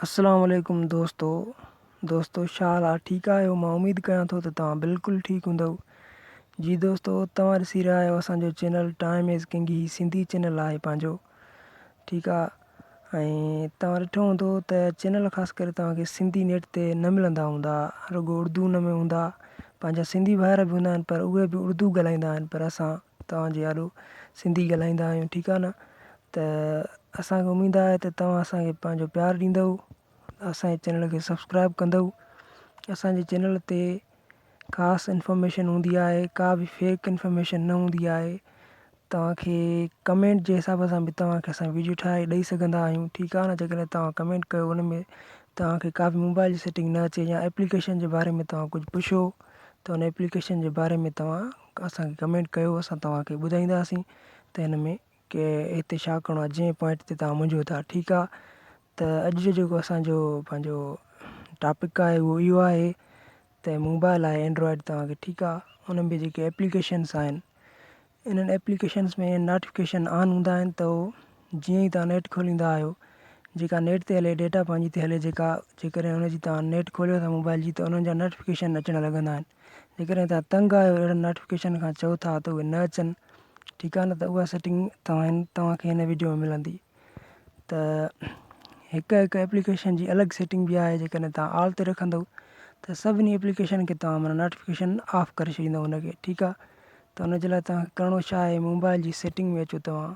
अस्सलाम वालेकुम दोस्तों छा हाल आहे? ठीकु आहियो? मां उमेद कयां थो त तव्हां बिल्कुलु ठीकु हूंदव। जी दोस्तो, तव्हां ॾिसी रहिया आहियो असांजो चैनल टाइम इज़ किंग। ही सिंधी चैनल आहे पंहिंजो, ठीकु आहे। ऐं तव्हां ॾिठो हूंदो त चैनल ख़ासि करे तव्हांखे सिंधी नेट ते न मिलंदा हूंदा, रुॻो उर्दू हुन में हूंदा। पंहिंजा सिंधी भाउर बि हूंदा आहिनि पर उहे बि उर्दू ॻाल्हाईंदा आहिनि, पर असां तव्हांजे आॾो सिंधी ॻाल्हाईंदा आहियूं, ठीकु आहे न। त असांखे उमेद आहे त तव्हां असांखे पंहिंजो प्यारु ॾींदव, असांजे चैनल खे सब्सक्राइब कंदव। असांजे चैनल ते ख़ासि इंफॉर्मेशन हूंदी आहे, का बि फेक इंफॉर्मेशन न हूंदी आहे। तव्हांखे कमेंट जे हिसाब सां बि तव्हांखे असां वीडियो ठाहे ॾेई सघंदा आहियूं, ठीकु आहे न। जेकॾहिं तव्हां कमेंट कयो उन में तव्हांखे का बि मोबाइल जी सेटिंग न अचे या एप्लीकेशन जे बारे में तव्हां कुझु पुछो त उन एप्लीकेशन जे बारे में तव्हां असांखे कमेंट कयो, असां तव्हांखे ॿुधाईंदासीं त हिन में की हिते छा करिणो आहे, जंहिं पॉइंट ते तव्हां मुंझो था, ठीकु आहे। त अॼु जो जेको असांजो पंहिंजो टॉपिक आहे उहो इहो आहे त मोबाइल आहे एंड्रॉयड तव्हांखे, ठीकु आहे। उन में जेके एप्लीकेशन्स आहिनि, इन्हनि एप्लीकेशन्स में नोटिफिकेशन ऑन हूंदा आहिनि त उहो जीअं ई तव्हां नेट खोलींदा आहियो, जेका नेट ते हले, डेटा पंहिंजी ते हले, जेकॾहिं हुनजी तव्हां नेट खोलियो था मोबाइल जी, त उन्हनि जा नोटिफिकेशन अचणु लॻंदा आहिनि। जेकॾहिं तव्हां तंग आहियो अहिड़नि नोटिफिकेशन खां, चओ था त उहे न अचनि, ठीकु आहे न, त उहा सेटिंग तव्हांखे हिन वीडियो में मिलंदी। त हिकु एप्लीकेशन जी अलॻि सेटिंग बि आहे। जेकॾहिं तव्हां ऑल ते रखंदव त सभिनी एप्लीकेशन खे तव्हां माना नोटिफिकेशन ऑफ करे छॾींदव हुनखे, ठीकु आहे। त हुनजे लाइ तव्हांखे करिणो छा आहे, मोबाइल जी सेटिंग में अचो। तव्हां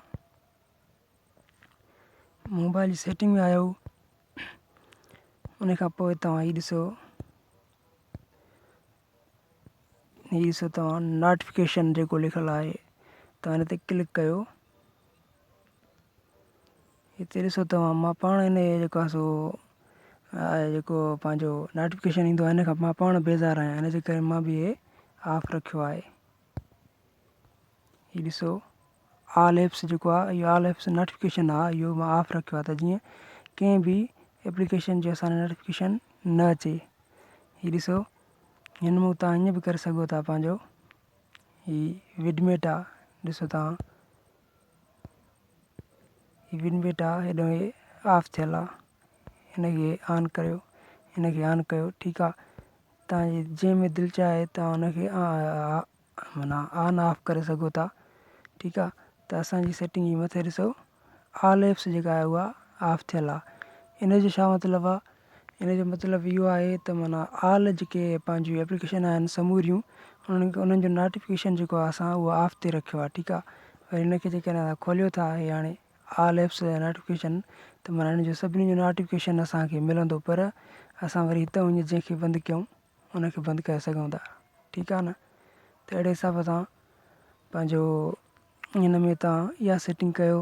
मोबाइल जी सेटिंग में आहियो, उन खां पोइ तव्हां हीअ ॾिसो तव्हां नोटिफिकेशन जेको लिखियलु आहे, तव्हां हिन ते क्लिक कयो। हिते ॾिसो तव्हां, मां पाण हिन जेको आहे सो जेको पंहिंजो नोटिफिकेशन ईंदो आहे हिन खां मां पाण बेज़ारु आहियां, हिन जे करे मां बि इहे ऑफ रखियो आहे। हीअ ॾिसो ऑल एप्स जेको आहे, इहो ऑल एप्स नोटिफिकेशन आहे, इहो मां ऑफ रखियो आहे त जीअं कंहिं बि एप्लीकेशन जो असांखे नोटिफिकेशन न अचे। हीअ ॾिसो, हिन में तव्हां ईअं बि करे सघो था, पंहिंजो हीअ विडमेट आहे, ॾिसो तव्हां हीअ विडमेट आहे, हेॾो हे ऑफ थियल आहे, हिनखे ऑन करियो, हिनखे ऑन कयो, ठीकु आहे। तव्हांजे जंहिंमें दिलि चाहे तव्हां हुनखे माना ऑन ऑफ करे सघो था, ठीकु आहे। त असांजी सेटिंग जी मथे ॾिसो ऑल एप्स जेका आहे उहा ऑफ थियल आहे। इन जो छा मतिलबु आहे? इन जो मतिलबु इहो आहे त माना ऑल जेके पंहिंजियूं एप्लीकेशन आहिनि समूरियूं, उन्हनि जो नोटिफिकेशन जेको आहे असां उहो ऑफ ते रखियो आहे, ठीकु आहे। वरी हिनखे जेकॾहिं तव्हां खोलियो था हे हाणे ऑल एप्स नोटिफिकेशन, त माना हिन जो सभिनी जो नोटिफिकेशन असांखे मिलंदो, पर असां वरी हितां वञी जंहिंखे बंदि कयूं उनखे बंदि करे सघूं था, ठीकु आहे न। त अहिड़े हिसाब सां पंहिंजो हिन में तव्हां इहा सेटिंग कयो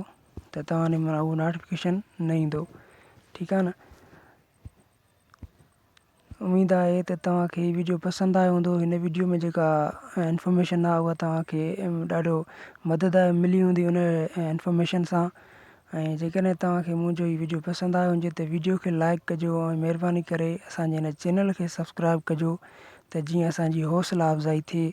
त तव्हां ने माना उहो नोटिफिकेशन न ईंदो, ठीकु आहे न। उमेद आहे त तव्हांखे हीअ वीडियो पसंदि आयो हूंदो। हिन वीडियो में जेका इंफॉर्मेशन आहे उहा तव्हांखे ॾाढो मदद मिली हूंदी उन इंफॉर्मेशन सां। ऐं जेकॾहिं तव्हांखे मुंहिंजो हीअ वीडियो पसंदि आयो हुजे त वीडियो खे लाइक कजो ऐं महिरबानी करे असांजे हिन चैनल खे सब्सक्राइब कजो, त जीअं असांजी हौसला अफ़ज़ाई थिए।